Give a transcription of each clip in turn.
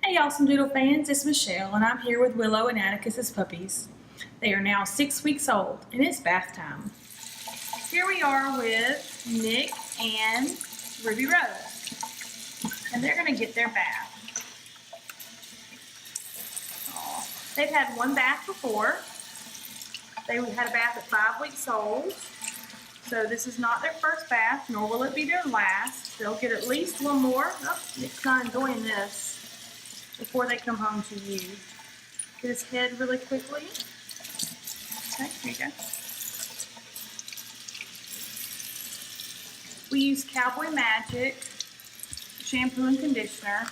Hey AussieDoodle fans, it's Michelle and I'm here with Willow and Atticus's puppies. They are now 6 weeks old and it's bath time. Here we are with Nick and Ruby Rose and they're going to get their bath. Aww. They've had one bath before. They had a bath at 5 weeks old. So this is not their first bath, nor will it be their last. They'll get at least one more. Oh, Nick's not enjoying this. Before they come home to you. Get his head really quickly. Okay, here you go. We use Cowboy Magic shampoo and conditioner.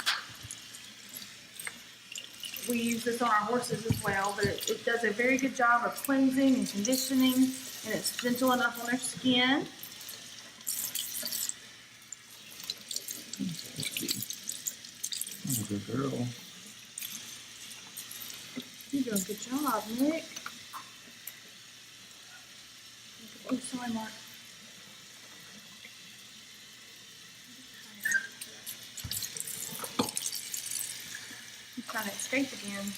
We use this on our horses as well, but it does a very good job of cleansing and conditioning, and it's gentle enough on their skin. Good girl. You're doing a good job, Nick. Oh, sorry, Mark. He's trying to escape again.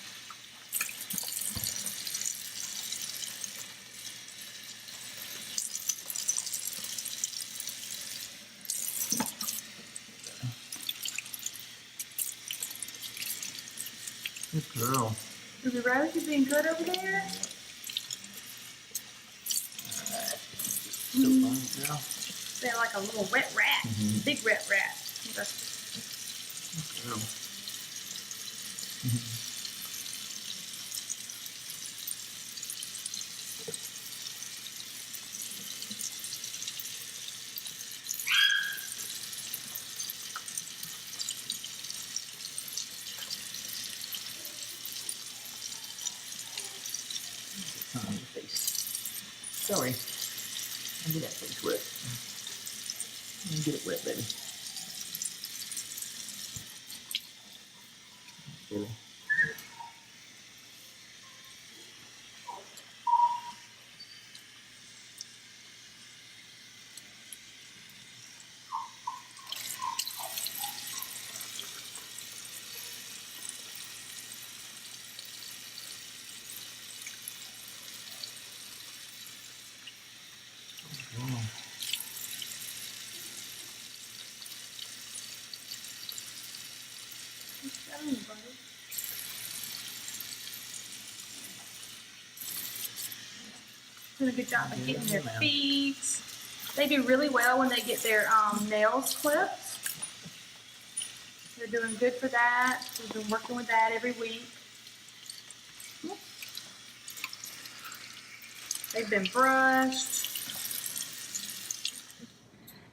Good girl. Ruby Rose, you being good over there? So fun, girl. They're like a little wet rat. Big wet rat. Good girl. Sorry. I'll get that face wet. Get it wet, baby. Cool. Doing a good job of getting their feet. They do really well when they get their nails clipped. They're doing good for that. We've been working with that every week. They've been brushed.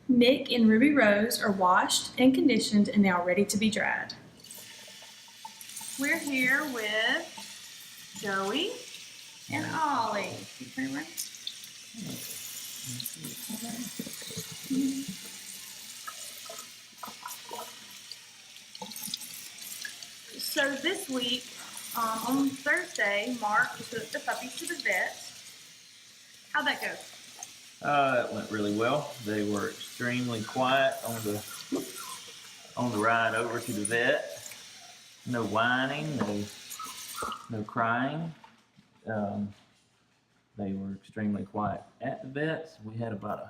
Nick and Ruby Rose are washed and conditioned and now ready to be dried. We're here with Joey and Ollie. You turn around. So this week, on Thursday, Mark took the puppies to the vet. How'd that go? It went really well. They were extremely quiet on the ride over to the vet. No whining, no crying. They were extremely quiet at the vets. We had about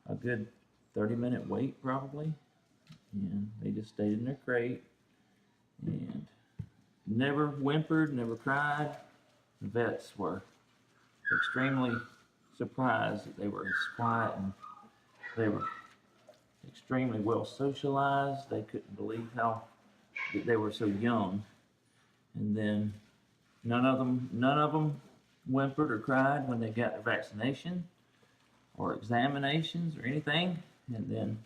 a good 30-minute wait probably, and they just stayed in their crate and never whimpered, never cried. The vets were extremely surprised that they were as quiet, and they were extremely well socialized. They couldn't believe how they were so young. And then none of them whimpered or cried when they got their vaccination or examinations or anything. And then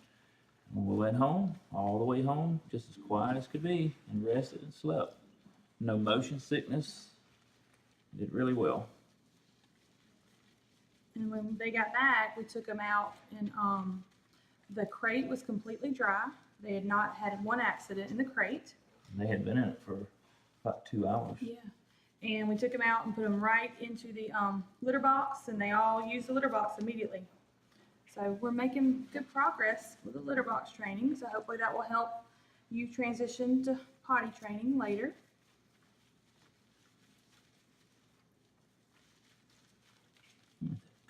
when we went home, all the way home, just as quiet as could be, and rested and slept. No motion sickness. Did really well. And when they got back, we took them out, and the crate was completely dry. They had not had one accident in the crate. And they had been in it for about 2 hours. Yeah. And we took them out and put them right into the litter box, and they all used the litter box immediately. So we're making good progress with the litter box training. So hopefully that will help you transition to potty training later.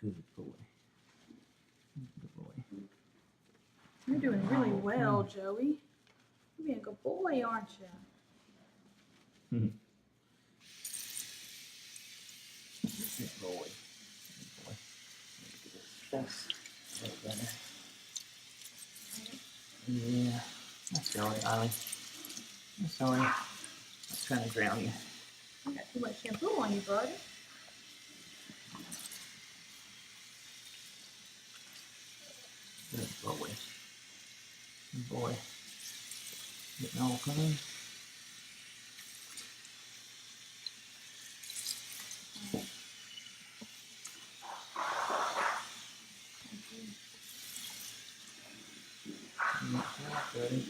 Good boy. Good boy. You're doing really well, Joey. You're being a good boy, aren't you? Good boy. Good boy. Let me get his face right better. Yeah. I'm sorry, Ollie. I'm sorry. I'm trying to drown you. You got too much shampoo on you, buddy. Good boy. Good boy. Getting all clean. Good job, buddy.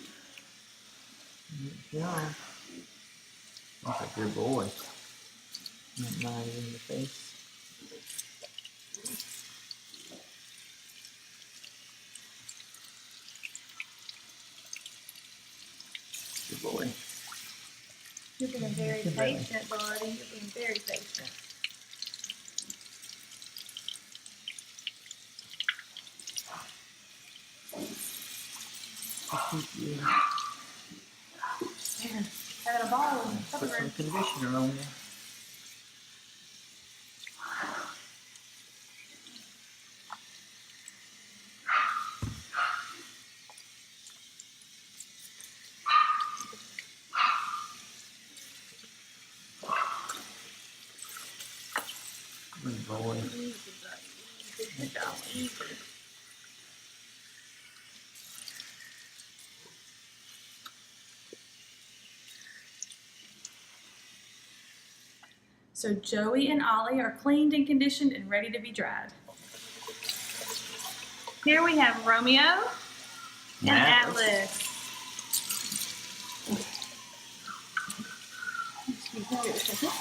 Good job. That's a good boy. Not mine in the face. Good boy. You're being very patient, buddy. You're being very patient. Yeah. There. Having a ball in the Put some cupboard. conditioner on there. Good boy. Easy, buddy. Easy. Good job. Easy. So Joey and Ollie are cleaned and conditioned and ready to be dried. Here we have Romeo and Atlas. Excuse me, wait a second.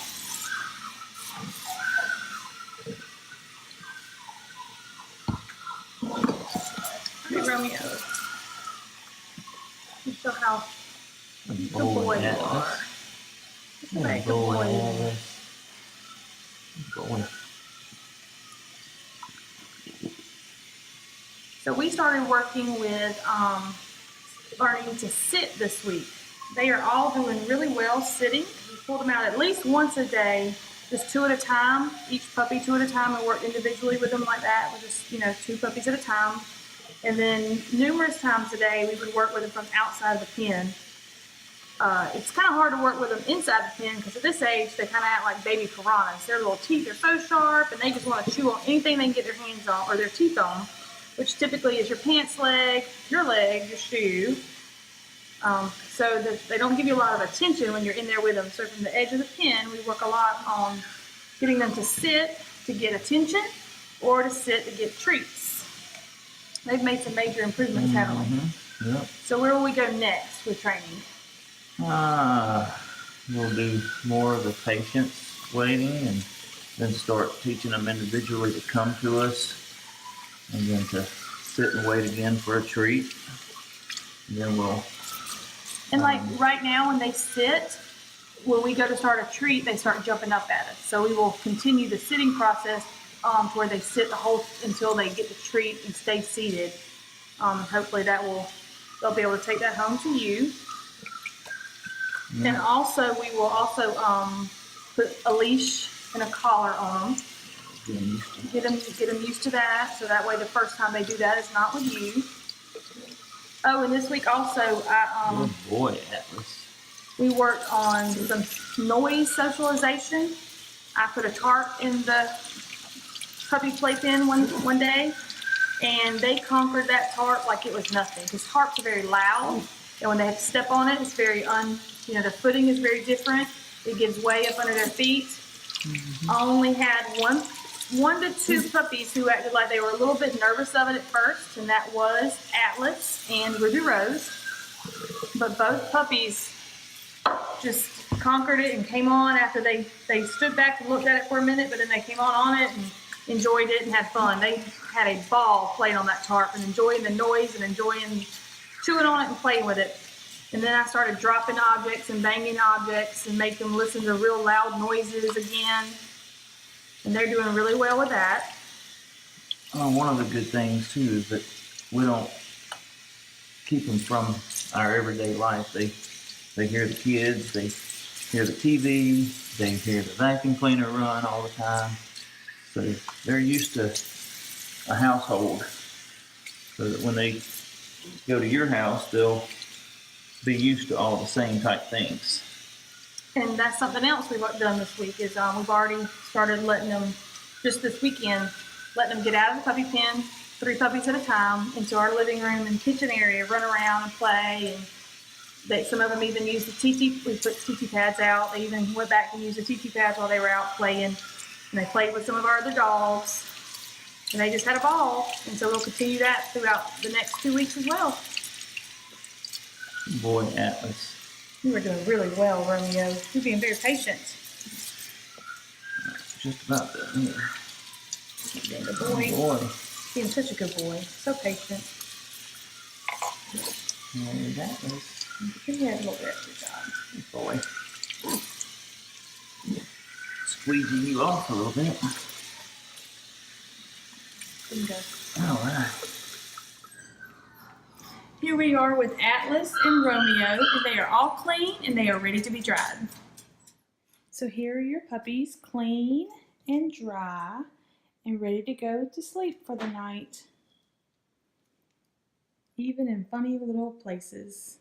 Hey, Romeo. You show how Good good boy you Atlas. are. Good Right, good boy, boy. Atlas. Good boy. So we started working with learning to sit this week. They are all doing really well sitting. We pulled them out at least once a day, just 2 at a time, each puppy 2 at a time, and worked individually with them like that, with just, 2 puppies at a time. And then numerous times a day, we would work with them from outside of the pen. It's kind of hard to work with them inside the pen because at this age, they kind of act like baby piranhas. Their little teeth are so sharp and they just want to chew on anything they can get their hands on or their teeth on, which typically is your pants leg, your shoe. So that they don't give you a lot of attention when you're in there with them. So from the edge of the pen, we work a lot on getting them to sit to get attention or to sit to get treats. They've made some major improvements, haven't we? Yep. So where will we go next with training? We'll do more of the patience waiting and then start teaching them individually to come to us and then to sit and wait again for a treat. And then we'll... And like right now when they sit, when we go to start a treat, they start jumping up at us. So we will continue the sitting process to where they sit until they get the treat and stay seated. Hopefully they'll be able to take that home to you. Yeah. And also we will also put a leash and a collar on them. Get them used to that, so that way the first time they do that is not with you. Oh, and this week also Good boy, Atlas. we worked on some noise socialization. I put a tarp in the puppy playpen one day, and they conquered that tarp like it was nothing. Because tarps are very loud, and when they have to step on it, it's very the footing is very different. It gives way up under their feet. Mm-hmm. I only had one to 2 puppies who acted like they were a little bit nervous of it at first, and that was Atlas and Ruby Rose. But both puppies just conquered it and came on after they stood back and looked at it for a minute, but then they came on it and enjoyed it and had fun. They had a ball playing on that tarp and enjoying the noise and enjoying chewing on it and playing with it. And then I started dropping objects and banging objects and make them listen to real loud noises again. And they're doing really well with that. One of the good things too is that we don't keep them from our everyday life. They hear the kids, they hear the TV, they hear the vacuum cleaner run all the time. So they're used to a household, so that when they go to your house, they'll be used to all the same type things. And that's something else we've done this week is we've already started letting them, just this weekend, letting them get out of the puppy pen, 3 puppies at a time, into our living room and kitchen area, run around and play. And some of them even use the TT, we put TT pads out. They even went back and used the TT pads while they were out playing. And they played with some of our other dogs. And they just had a ball. And so we'll continue that throughout the next 2 weeks as well. Boy, Atlas. You were doing really well, Romeo. You're being very patient. Just about done here. Being a good boy. Oh boy. Being such a good boy. So patient. And Atlas. Give your head a little bit. Good job. Good boy. Squeegee you off a little bit. Bingo. All right. Here we are with Atlas and Romeo, and they are all clean and they are ready to be dried. So here are your puppies, clean and dry and ready to go to sleep for the night, even in funny little places.